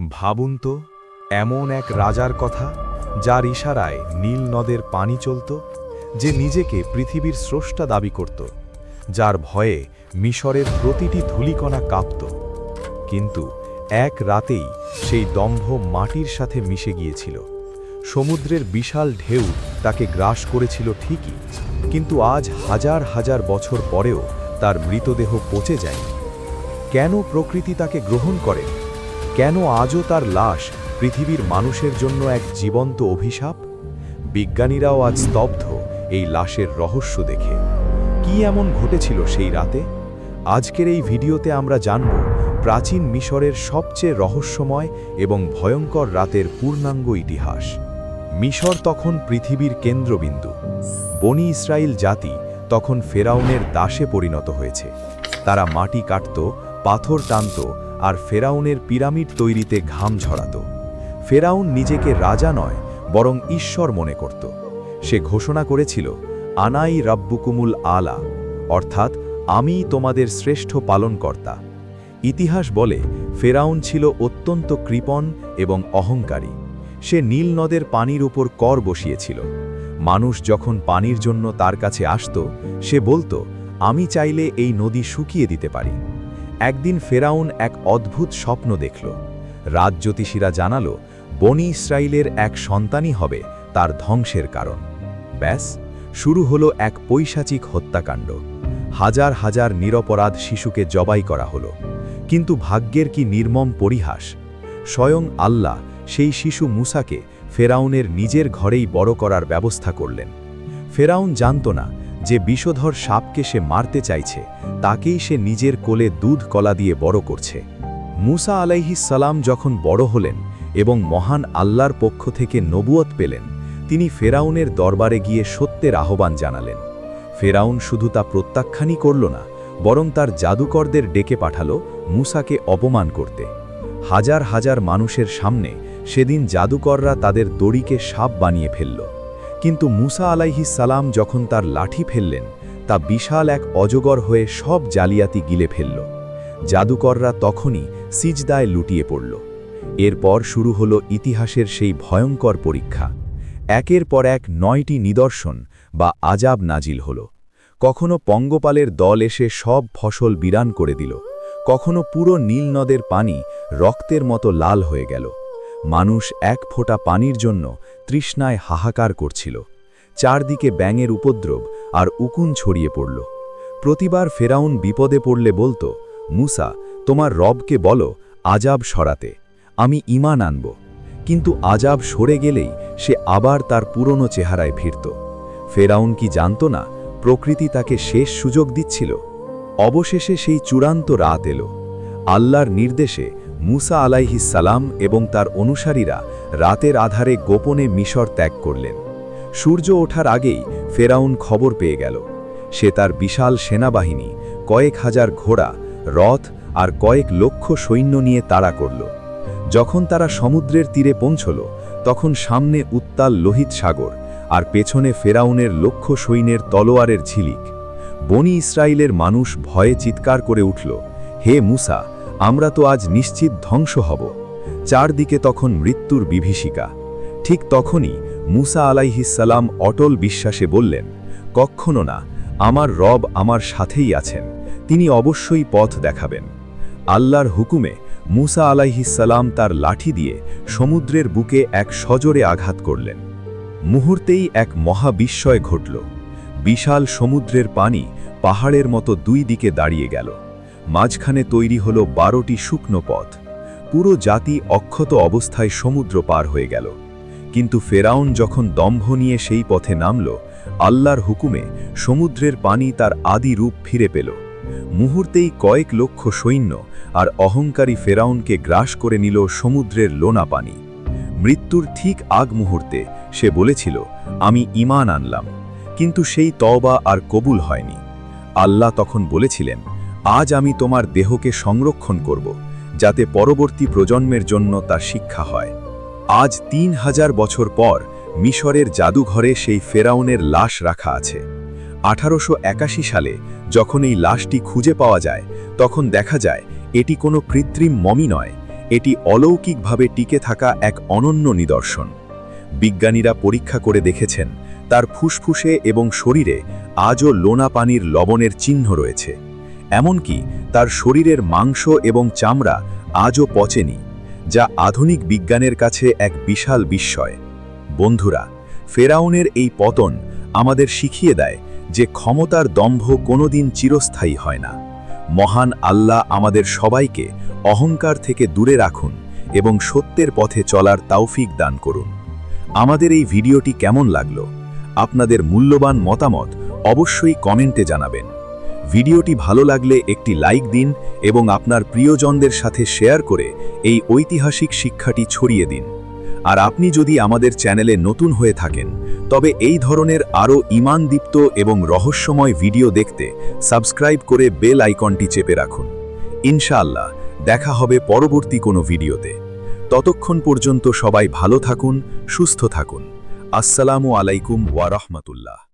ভাবুন তো, এমন এক রাজার কথা যার ইশারায় নীল নদের পানি চলত, যে নিজেকে পৃথিবীর স্রষ্টা দাবি করত, যার ভয়ে মিশরের প্রতিটি ধূলিকণা কাঁপত। কিন্তু এক রাতেই সেই দম্ভ মাটির সাথে মিশে গিয়েছিল। সমুদ্রের বিশাল ঢেউ তাকে গ্রাস করেছিল ঠিকই, কিন্তু আজ হাজার হাজার বছর পরেও তার মৃতদেহ পচে যায়নি। কেন প্রকৃতি তাকে গ্রহণ করে? কেন আজও তার লাশ পৃথিবীর মানুষের জন্য এক জীবন্ত অভিশাপ? বিজ্ঞানীরাও আজ স্তব্ধ এই লাশের রহস্য দেখে। কি এমন ঘটেছিল সেই রাতে? আজকের এই ভিডিওতে আমরা জানব প্রাচীন মিশরের সবচেয়ে রহস্যময় এবং ভয়ঙ্কর রাতের পূর্ণাঙ্গ ইতিহাস। মিশর তখন পৃথিবীর কেন্দ্রবিন্দু। বনি ইসরায়েল জাতি তখন ফেরাউনের দাসে পরিণত হয়েছে। তারা মাটি কাটত, পাথর টানত আর ফেরাউনের পিরামিড তৈরিতে ঘাম ঝরাত। ফেরাউন নিজেকে রাজা নয়, বরং ঈশ্বর মনে করত। সে ঘোষণা করেছিল, আনাই রাব্বুকুমুল আলা, অর্থাৎ আমি তোমাদের শ্রেষ্ঠ পালনকর্তা। ইতিহাস বলে ফেরাউন ছিল অত্যন্ত কৃপণ এবং অহংকারী। সে নীল নদের পানির উপর কর বসিয়েছিল। মানুষ যখন পানির জন্য তার কাছে আসত, সে বলতো, আমি চাইলে এই নদী শুকিয়ে দিতে পারি। একদিন ফেরাউন এক অদ্ভুত স্বপ্ন দেখল। রাজজ্যোতিষীরা জানালো, বনি ইসরায়েলের এক সন্তানই হবে তার ধ্বংসের কারণ। ব্যাস, শুরু হলো এক পৈশাচিক হত্যাকাণ্ড। হাজার হাজার নিরপরাধ শিশুকে জবাই করা হলো। কিন্তু ভাগ্যের কি নির্মম পরিহাস! স্বয়ং আল্লাহ সেই শিশু মুসাকে ফেরাউনের নিজের ঘরেই বড় করার ব্যবস্থা করলেন। ফেরাউন জানত না যে বিষধর সাপকে সে মারতে চাইছে, তাকেই সে নিজের কোলে দুধ কলা দিয়ে বড় করছে। মুসা আলাইহিস সালাম যখন বড় হলেন এবং মহান আল্লাহর পক্ষ থেকে নবুয়ত পেলেন, তিনি ফেরাউনের দরবারে গিয়ে সত্যের আহ্বান জানালেন। ফেরাউন শুধু তা প্রত্যাখ্যানই করল না, বরং তার জাদুকরদের ডেকে পাঠালো মুসাকে অপমান করতে। হাজার হাজার মানুষের সামনে সেদিন জাদুকররা তাদের দড়িকে সাপ বানিয়ে ফেলল। কিন্তু মুসা আলাইহিস সালাম যখন তার লাঠি ফেললেন, তা বিশাল এক অজগর হয়ে সব জালিয়াতি গিলে ফেলল। জাদুকররা তখনই সিজদায় লুটিয়ে পড়ল। এরপর শুরু হলো ইতিহাসের সেই ভয়ঙ্কর পরীক্ষা। একের পর এক 9টি নিদর্শন বা আজাব নাজিল হল। কখনো পঙ্গপালের দল এসে সব ফসল বিরান করে দিল, কখনো পুরো নীল নদের পানি রক্তের মতো লাল হয়ে গেল। মানুষ এক ফোঁটা পানির জন্য তৃষ্ণায় হাহাকার করছিল। চারদিকে ব্যাঙের উপদ্রব আর উকুন ছড়িয়ে পড়ল। প্রতিবার ফেরাউন বিপদে পড়লে বলতো, মুসা, তোমার রবকে বলো আজাব সরাতে, আমি ঈমান আনব। কিন্তু আজাব সরে গেলেই সে আবার তার পুরনো চেহারায় ফিরত। ফেরাউন কি জানত না প্রকৃতি তাকে শেষ সুযোগ দিচ্ছিল? অবশেষে সেই চূড়ান্ত রাত এলো। আল্লাহর নির্দেশে মুসা আলাইহিস সালাম এবং তার অনুসারীরা রাতের আধারে গোপনে মিশর ত্যাগ করলেন। সূর্য ওঠার আগেই ফেরাউন খবর পেয়ে গেল। সে তার বিশাল সেনাবাহিনী, কয়েক হাজার ঘোড়া, রথ আর কয়েক লক্ষ সৈন্য নিয়ে তাড়া করল। যখন তারা সমুদ্রের তীরে পৌঁছল, তখন সামনে উত্তাল লোহিত সাগর আর পেছনে ফেরাউনের লক্ষ সৈন্যের তলোয়ারের ঝিলিক। বনি ইসরায়েলের মানুষ ভয়ে চিৎকার করে উঠল, হে মুসা, আমরা তো আজ নিশ্চিত ধ্বংস হব। চারদিকে তখন মৃত্যুর বিভীষিকা। ঠিক তখনই মুসা আলাইহিস সালাম অটল বিশ্বাসে বললেন, কখনো না, আমার রব আমার সাথেই আছেন, তিনি অবশ্যই পথ দেখাবেন। আল্লাহর হুকুমে মুসা আলাইহিস সালাম তার লাঠি দিয়ে সমুদ্রের বুকে এক সজোরে আঘাত করলেন। মুহূর্তেই এক মহাবিস্ময় ঘটল। বিশাল সমুদ্রের পানি পাহাড়ের মতো দুই দিকে দাঁড়িয়ে গেল। মাঝখানে তৈরি হল 12টি শুকনো পথ। পুরো জাতি অক্ষত অবস্থায় সমুদ্র পার হয়ে গেল। কিন্তু ফেরাউন যখন দম্ভ নিয়ে সেই পথে নামল, আল্লাহর হুকুমে সমুদ্রের পানি তার আদি রূপ ফিরে পেল। মুহূর্তেই কয়েক লক্ষ সৈন্য আর অহংকারী ফেরাউনকে গ্রাস করে নিল সমুদ্রের লোনা পানি। মৃত্যুর ঠিক আগ মুহূর্তে সে বলেছিল, আমি ঈমান আনলাম। কিন্তু সেই তওবা আর কবুল হয়নি। আল্লাহ তখন বলেছিলেন, আজ আমি তোমার দেহকে সংরক্ষণ করব, যাতে পরবর্তী প্রজন্মের জন্য তার শিক্ষা হয়। আজ 3000 বছর পর মিশরের জাদুঘরে সেই ফেরাউনের লাশ রাখা আছে। 1881 সালে যখন এই লাশটি খুঁজে পাওয়া যায়, তখন দেখা যায় এটি কোনো কৃত্রিম মমি নয়, এটি অলৌকিকভাবে টিকে থাকা এক অনন্য নিদর্শন। বিজ্ঞানীরা পরীক্ষা করে দেখেছেন তার ফুসফুসে এবং শরীরে আজও লোনা পানির লবণের চিহ্ন রয়েছে। এমনকি তার শরীরের মাংস এবং চামড়া আজও পচেনি, যা আধুনিক বিজ্ঞানের কাছে এক বিশাল বিস্ময়। বন্ধুরা, ফেরাউনের এই পতন আমাদের শিখিয়ে দেয় যে ক্ষমতার দম্ভ কোনোদিন চিরস্থায়ী হয় না। মহান আল্লাহ আমাদের সবাইকে অহংকার থেকে দূরে রাখুন এবং সত্যের পথে চলার তৌফিক দান করুন। আমাদের এই ভিডিওটি কেমন লাগলো? আপনাদের মূল্যবান মতামত অবশ্যই কমেন্টে জানাবেন। ভিডিওটি ভালো লাগলে একটি লাইক দিন এবং আপনার প্রিয়জনদের সাথে শেয়ার করে এই ঐতিহাসিক শিক্ষাটি ছড়িয়ে দিন। আর আপনি যদি আমাদের চ্যানেলে নতুন হয়ে থাকেন, তবে এই ধরনের আরও ঈমানদীপ্ত এবং রহস্যময় ভিডিও দেখতে সাবস্ক্রাইব করে বেল আইকনটি চেপে রাখুন। ইনশাআল্লাহ দেখা হবে পরবর্তী কোনো ভিডিওতে। ততক্ষণ পর্যন্ত সবাই ভালো থাকুন, সুস্থ থাকুন। আসসালামু আলাইকুম ওয়া রাহমাতুল্লাহ।